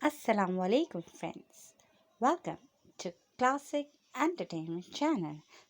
Assalamu alaikum friends. Welcome to Classic Entertainment Channel.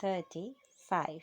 35,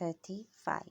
35।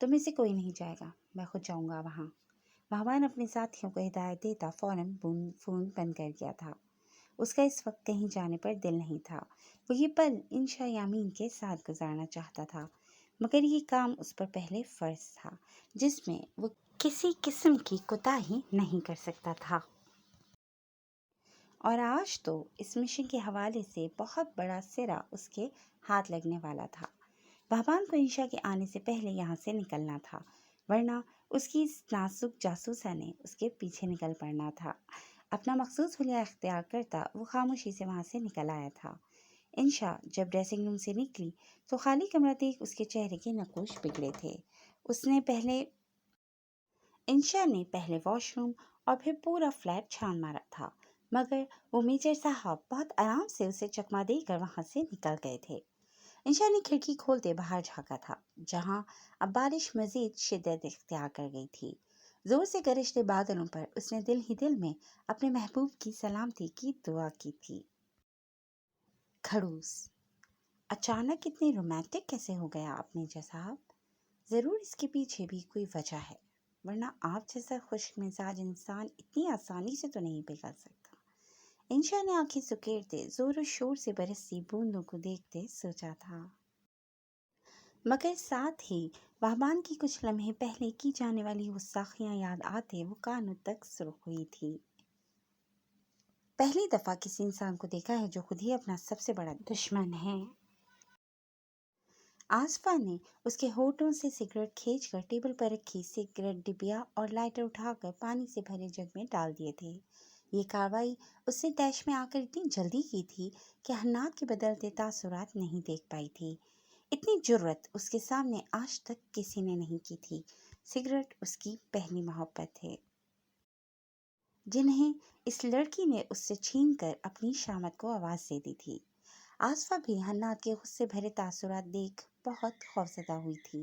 تم میں سے کوئی نہیں جائے گا، میں خود جاؤں گا وہاں۔ بھابان اپنے ساتھیوں کو ہدایت دیتا فوراً فون بند کر گیا تھا۔ اس کا اس وقت کہیں جانے پر دل نہیں تھا۔ وہ یہ پل انشا یامین کے ساتھ گزارنا چاہتا تھا، مگر یہ کام اس پر پہلے فرض تھا جس میں وہ کسی قسم کی کوتاہی نہیں کر سکتا تھا۔ اور آج تو اس مشن کے حوالے سے بہت بڑا سرا اس کے ہاتھ لگنے والا تھا۔ بھابان کو انشا کے آنے سے پہلے یہاں سے نکلنا تھا، ورنہ اس کی اس نازک جاسوسہ نے اس کے پیچھے نکل پڑنا تھا۔ اپنا مخصوص حلیہ اختیار کرتا وہ خاموشی سے وہاں سے نکل آیا تھا۔ انشا جب ڈریسنگ روم سے نکلی تو خالی کمرہ دیکھ اس کے چہرے کے نقوش بگڑے تھے۔ انشا نے پہلے واش روم اور پھر پورا فلیٹ چھان مارا تھا، مگر وہ میجر صاحب بہت آرام سے اسے چکما دے کر وہاں سے نکل گئے تھے۔ انشا نے کھڑکی کھولتے باہر جھانکا تھا، جہاں اب بارش مزید شدت اختیار کر گئی تھی۔ زور سے گرجتے بادلوں پر اس نے دل ہی دل میں اپنے محبوب کی سلامتی کی دعا کی تھی۔ کھڑوس اچانک اتنی رومانٹک کیسے ہو گیا آپ میجر صاحب؟ ضرور اس کے پیچھے بھی کوئی وجہ ہے، ورنہ آپ جیسا خوش مزاج انسان اتنی آسانی سے تو نہیں پگھل سکتا۔ انشا نے آنکھیں سکیڑتے زور و شور سے برستی بوندوں کو دیکھتے سوچا تھا، مگر ساتھ ہی بھابان کی کچھ لمحے پہلے کی جانے والی گستاخیاں یاد آتے وہ کانوں تک سرخ ہوئی تھی۔ پہلی دفعہ کسی انسان کو دیکھا ہے جو خود ہی اپنا سب سے بڑا دشمن ہے۔ آصفہ نے اس کے ہونٹوں سے سگریٹ کھینچ کر ٹیبل پر رکھی سگریٹ ڈبیا اور لائٹر اٹھا کر پانی سے بھرے جگ میں ڈال دیے تھے۔ یہ کارروائی اس نے ڈیش میں آ کر اتنی جلدی کی تھی کہ حناد کے بدلتے تاثرات نہیں دیکھ پائی تھی۔ اتنی جرأت اس کے سامنے آج تک کسی نے نہیں کی تھی۔ سگریٹ اس کی پہلی محبت ہے، جنہیں اس لڑکی نے اس سے چھین کر اپنی شامت کو آواز دے دی تھی۔ آصفہ بھی حناد کے غصے بھرے تاثرات دیکھ بہت خوفزدہ ہوئی تھی۔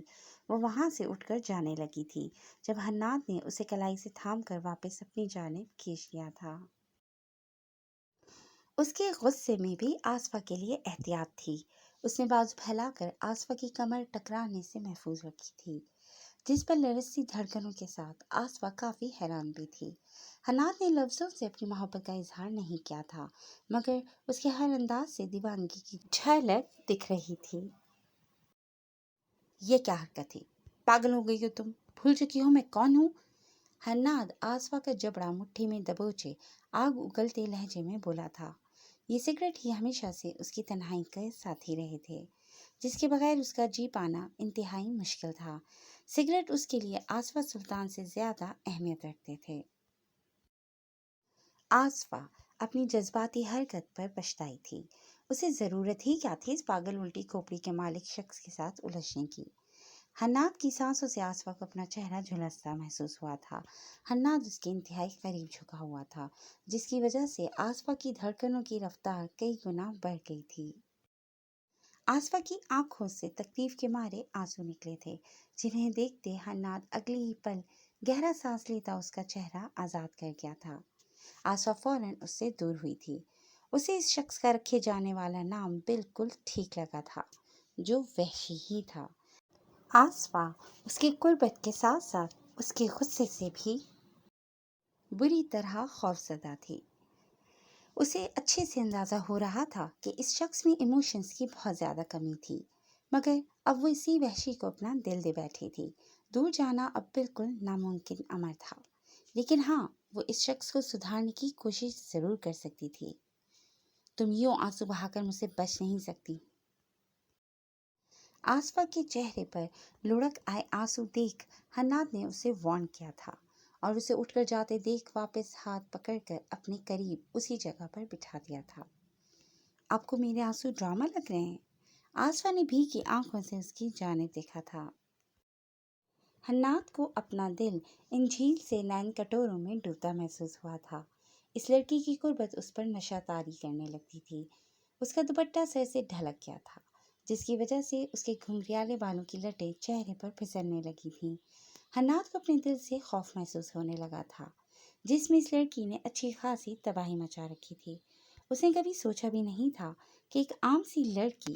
وہ وہاں سے اٹھ کر جانے لگی تھی جب حناد نے اسے کلائی سے تھام کر واپس اپنی جانب کھینچ لیا تھا۔ اس کے غصے میں بھی آصفہ کے لیے احتیاط تھی۔ اس نے بازو پھیلا کر آصفہ کی کمر ٹکرانے سے محفوظ رکھی تھی، جس پر لرزتی دھڑکنوں کے ساتھ آصفہ کافی حیران بھی تھی۔ حناد نے لفظوں سے اپنی محبت کا اظہار نہیں کیا تھا، مگر اس کے ہر انداز سے دیوانگی کی جھلک دکھ رہی تھی۔ یہ کیا حرکت ہے؟ پاگل ہو گئی ہو تم؟ بھول چکی ہو میں کون ہوں؟ حناد آصفہ کا جبڑا مٹھی میں دبوچے آگ اگلتے لہجے میں بولا تھا۔ یہ سگریٹ ہی ہمیشہ سے اس کی تنہائی کے ساتھی رہے تھے، جس کے بغیر اس کا جی پانا انتہائی مشکل تھا۔ سگریٹ اس کے لیے آصفہ سلطان سے زیادہ اہمیت رکھتے تھے۔ آصفہ اپنی جذباتی حرکت پر پچھتائی تھی۔ اسے ضرورت ہی کیا تھی اس پاگل الٹی کھوپڑی کے مالک شخص کے ساتھ الجھنے کی؟ حناد کی سانسوں سے آصفہ کو اپنا چہرہ جھلستا محسوس ہوا تھا۔ حناد اس کے انتہائی قریب جھکا ہوا تھا، جس کی وجہ سے آصفہ کی دھڑکنوں کی رفتار کئی گنا بڑھ گئی تھی۔ آصفہ کی آنکھوں سے تکلیف کے مارے آنسو نکلے تھے، جنہیں دیکھتے حناد اگلے ہی پل گہرا سانس لیتا اس کا چہرہ آزاد کر گیا تھا۔ آصفہ فوراً اس سے دور ہوئی تھی۔ اسے اس شخص کا رکھے جانے والا نام بالکل ٹھیک لگا تھا، جو وحشی ہی تھا۔ آصفہ اس کی قربت کے ساتھ ساتھ اس کے غصے سے بھی بری طرح خوفزدہ تھی۔ اسے اچھے سے اندازہ ہو رہا تھا کہ اس شخص میں ایموشنز کی بہت زیادہ کمی تھی، مگر اب وہ اسی وحشی کو اپنا دل دے بیٹھی تھی۔ دور جانا اب بالکل ناممکن امر تھا، لیکن ہاں، وہ اس شخص کو سدھارنے کی کوشش ضرور کر سکتی تھی۔ تم یوں آنسو بہا کر مجھ سے بچ نہیں سکتی۔ آصفہ کے چہرے پر لڑک آئے آنسو دیکھ حناد نے اسے وارن کیا تھا، اور اسے اٹھ کر جاتے دیکھ واپس ہاتھ پکڑ کر اپنے قریب اسی جگہ پر بٹھا دیا تھا۔ آپ کو میرے آنسو ڈرامہ لگ رہے ہیں؟ آصفہ نے بھیگی آنکھوں سے اس کی جانب دیکھا تھا۔ حناد کو اپنا دل ان جھیل سے نین کٹوروں میں ڈوبتا محسوس ہوا تھا۔ اس لڑکی کی قربت اس پر نشہ طاری کرنے لگتی تھی۔ اس کا دوپٹہ سر سے ڈھلک گیا تھا، جس کی وجہ سے اس کے گھنگریالے بالوں کی لٹیں چہرے پر پھسلنے لگی تھیں۔ حناد کو اپنے دل سے خوف محسوس ہونے لگا تھا، جس میں اس لڑکی نے اچھی خاصی تباہی مچا رکھی تھی۔ اس نے کبھی سوچا بھی نہیں تھا کہ ایک عام سی لڑکی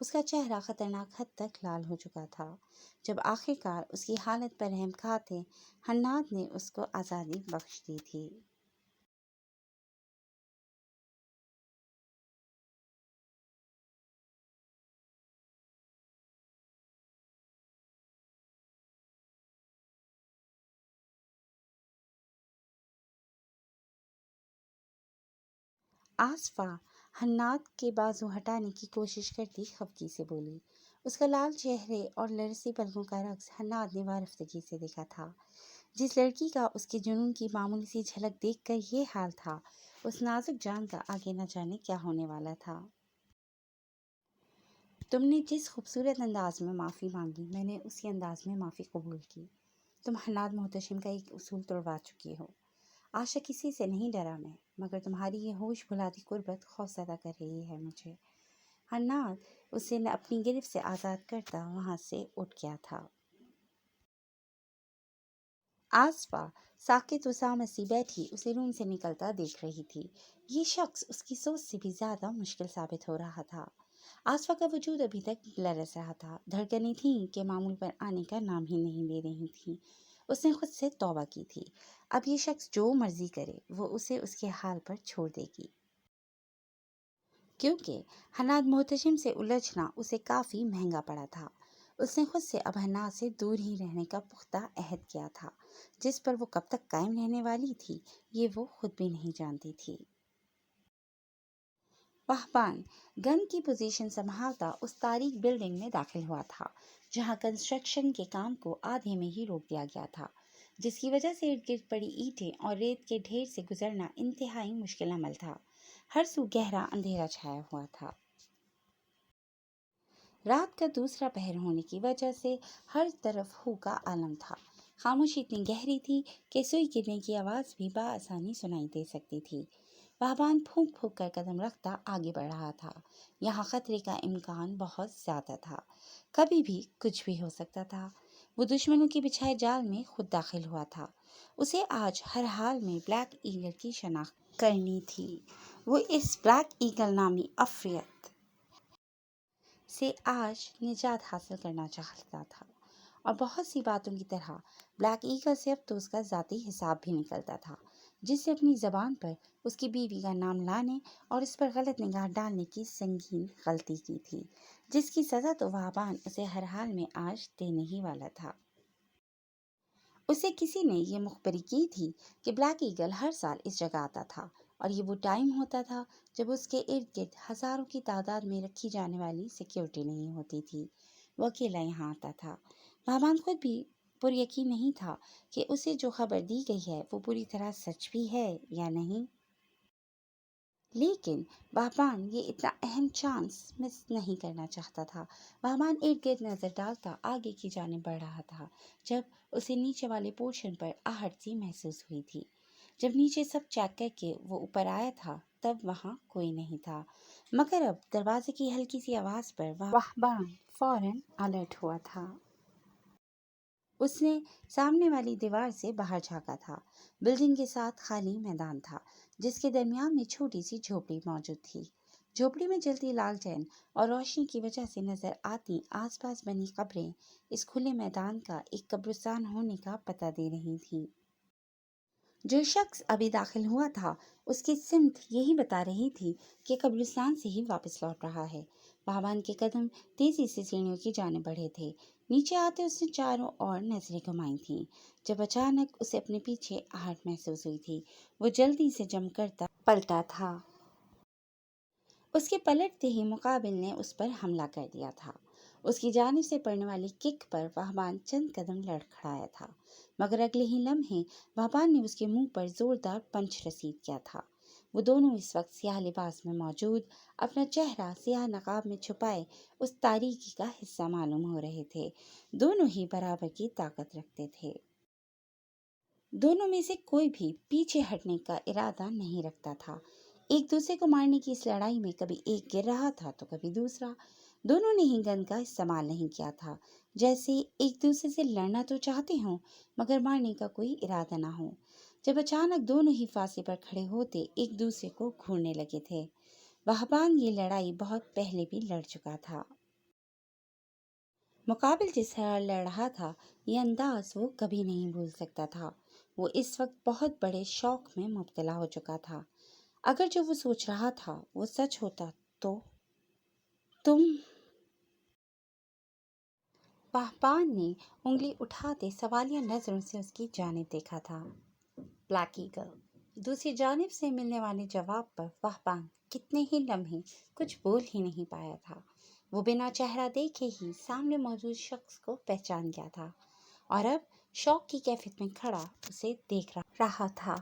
اس کا چہرہ خطرناک حد تک لال ہو چکا تھا۔ جب آخر کار اس کی حالت پر رحم کھاتے حناد نے اس کو آزادی بخش دی تھی۔ آصفہ حناد کے بازو ہٹانے کی کوشش کرتی خفگی سے بولی۔ اس کا لال چہرے اور لرزتی پلکوں کا رقص حناد نے وارفتگی سے دیکھا تھا۔ جس لڑکی کا اس کے جنون کی معمولی سی جھلک دیکھ کر یہ حال تھا، اس نازک جان کا آگے نہ جانے کیا ہونے والا تھا۔ تم نے جس خوبصورت انداز میں معافی مانگی، میں نے اسی انداز میں معافی قبول کی۔ تم حناد محتشم کا ایک اصول توڑوا چکی ہو۔ آج تک کسی سے نہیں ڈرا میں، مگر تمہاری یہ ہوش بھلاتی قربت خوفزدہ کر رہی ہے مجھے۔ حناد اسے اپنی گرفت سے آزاد کرتا وہاں سے اٹھ گیا تھا۔ آصفہ ساکت و سامسی بیٹھی اسے روم سے نکلتا دیکھ رہی تھی۔ یہ شخص اس کی سوچ سے بھی زیادہ مشکل ثابت ہو رہا تھا۔ آصفہ کا وجود ابھی تک لرز رہا تھا۔ دھڑکنیں تھیں کہ معمول پر آنے کا نام ہی نہیں لے رہی تھیں۔ اس نے خود سے توبہ کی تھی، اب یہ شخص جو مرضی کرے وہ اسے اس کے حال پر چھوڑ دے گی، کیونکہ حناد محتشم سے الجھنا اسے کافی مہنگا پڑا تھا۔ اس نے خود سے اب حناد سے دور ہی رہنے کا پختہ عہد کیا تھا، جس پر وہ کب تک قائم رہنے والی تھی یہ وہ خود بھی نہیں جانتی تھی۔ پہبان گن کی پوزیشن سنبھالتا اس تاریک بلڈنگ میں داخل ہوا تھا، جہاں کنسٹرکشن کے کام کو آدھے میں ہی روک دیا گیا تھا، جس کی وجہ سے ارد گرد پڑی اینٹیں اور ریت کے ڈھیر سے گزرنا انتہائی مشکل عمل تھا۔ ہر سو گہرا اندھیرا چھایا ہوا تھا۔ رات کا دوسرا پہر ہونے کی وجہ سے ہر طرف ہو کا عالم تھا۔ خاموشی اتنی گہری تھی کہ سوئی گرنے کی آواز بھی بآسانی سنائی دے سکتی تھی۔ پہبان پھونک پھونک کر قدم رکھتا آگے بڑھ رہا تھا۔ یہاں خطرے کا امکان بہت زیادہ تھا، کبھی بھی کچھ بھی ہو سکتا تھا۔ وہ دشمنوں کے بچھائے جال میں خود داخل ہوا تھا۔ اسے آج ہر حال میں بلیک ایگل کی شناخت کرنی تھی۔ وہ اس بلیک ایگل نامی عفریت سے آج نجات حاصل کرنا چاہتا تھا، اور بہت سی باتوں کی طرح بلیک ایگل سے اب تو اس کا ذاتی حساب بھی نکلتا تھا، جس سے اپنی زبان پر اس کی بیوی کا نام لانے اور اس پر غلط نگاہ ڈالنے کی سنگین غلطی کی تھی، جس کی سزا تو پہبان اسے ہر حال میں آج دینے ہی والا تھا۔ اسے کسی نے یہ مخبری کی تھی کہ بلیک ایگل ہر سال اس جگہ آتا تھا، اور یہ وہ ٹائم ہوتا تھا جب اس کے ارد گرد ہزاروں کی تعداد میں رکھی جانے والی سیکیورٹی نہیں ہوتی تھی۔ وہ اکیلا یہاں آتا تھا۔ پہبان خود بھی پر یقین نہیں تھا کہ اسے جو خبر دی گئی ہے وہ پوری طرح سچ بھی ہے یا نہیں، لیکن پہبان یہ اتنا اہم چانس مس نہیں کرنا چاہتا تھا۔ پہبان ارد گرد نظر ڈالتا آگے کی جانب بڑھ رہا تھا، جب اسے نیچے والے پورشن پر آہٹ سی محسوس ہوئی تھی۔ جب نیچے سب چیک کر کے وہ اوپر آیا تھا تب وہاں کوئی نہیں تھا، مگر اب دروازے کی ہلکی سی آواز پر پہبان فوراً الرٹ ہوا تھا۔ اس نے سامنے والی دیوار سے باہر جھانکا تھا۔ بلڈنگ کے ساتھ خالی میدان تھا، جس کے درمیان میں چھوٹی سی جھوپڑی موجود تھی۔ جھوپڑی میں جلتی لالٹین اور روشنی کی وجہ سے نظر آتی آس پاس بنی قبریں اس کھلے میدان کا ایک قبرستان ہونے کا پتہ دے رہی تھیں۔ جو شخص ابھی داخل ہوا تھا اس کی سمت یہی بتا رہی تھی کہ قبرستان سے ہی واپس لوٹ رہا ہے۔ پہبان کے قدم تیزی سے سیڑھیوں کی جانب بڑھے تھے۔ نیچے آتے اس نے چاروں اور نظریں گھمائی تھیں، جب اچانک اسے اپنے پیچھے آہٹ محسوس ہوئی تھی۔ وہ جلدی سے جم کرتا پلٹا تھا۔ اس کے پلٹتے ہی مقابل نے اس پر حملہ کر دیا تھا۔ اس کی جانب سے پڑنے والی کک پر پہبان چند قدم لڑکھڑایا تھا، مگر اگلے ہی لمحے پہبان نے اس کے منہ پر زوردار پنچ رسید کیا تھا۔ وہ دونوں اس وقت سیاہ لباس میں موجود، اپنا چہرہ سیاہ نقاب میں چھپائے اس تاریکی کا حصہ معلوم ہو رہے تھے۔ دونوں ہی برابر کی طاقت رکھتے تھے۔ دونوں میں سے کوئی بھی پیچھے ہٹنے کا ارادہ نہیں رکھتا تھا۔ ایک دوسرے کو مارنے کی اس لڑائی میں کبھی ایک گر رہا تھا تو کبھی دوسرا۔ دونوں نے ہی گن کا استعمال نہیں کیا تھا، جیسے ایک دوسرے سے لڑنا تو چاہتے ہوں مگر مارنے کا کوئی ارادہ نہ ہو۔ جب اچانک دونوں ہی فاصلے پر کھڑے ہوتے ایک دوسرے کو گھورنے لگے تھے۔ پہبان یہ لڑائی بہت پہلے بھی لڑ چکا تھا۔ مقابل جس طرح لڑ رہا تھا یہ انداز وہ کبھی نہیں بھول سکتا تھا۔ وہ اس وقت بہت بڑے شوق میں مبتلا ہو چکا تھا۔ اگر جو وہ سوچ رہا تھا وہ سچ ہوتا تو تم پہپان نے انگلی اٹھاتے سوالیہ نظروں سے اس کی جانب دیکھا تھا۔ بلیک ایگل دوسری جانب سے ملنے والے جواب پر پہپان کتنے ہی لمحے کچھ بول ہی نہیں پایا تھا۔ وہ بنا چہرہ دیکھے ہی سامنے موجود شخص کو پہچان گیا تھا اور اب شوق کی کیفیت میں کھڑا اسے دیکھ رہا تھا۔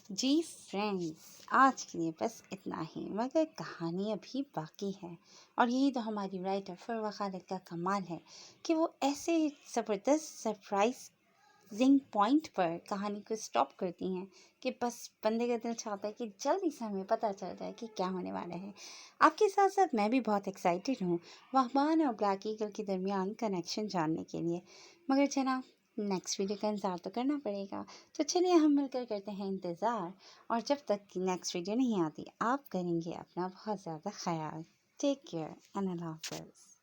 جی فرینڈز، آج کے لیے بس اتنا ہی، مگر کہانی ابھی باقی ہے، اور یہی تو ہماری رائٹر فروہ خالد کا کمال ہے کہ وہ ایسے زبردست سرپرائزنگ پوائنٹ پر کہانی کو سٹاپ کرتی ہیں کہ بس بندے کا دل چاہتا ہے کہ جلدی سے ہمیں پتہ چل جائے کہ کیا ہونے والا ہے۔ آپ کے ساتھ ساتھ میں بھی بہت ایکسائٹیڈ ہوں وہمان اور بلیک ایگل کے درمیان کنیکشن جاننے کے لیے، مگر جناب نیکسٹ ویڈیو کا انتظار تو کرنا پڑے گا۔ تو چلیے ہم مل کر کرتے ہیں انتظار، اور جب تک کہ نیکسٹ ویڈیو نہیں آتی آپ کریں گے اپنا بہت زیادہ خیال۔ ٹیک کیئر اینڈ اللہ حافظ۔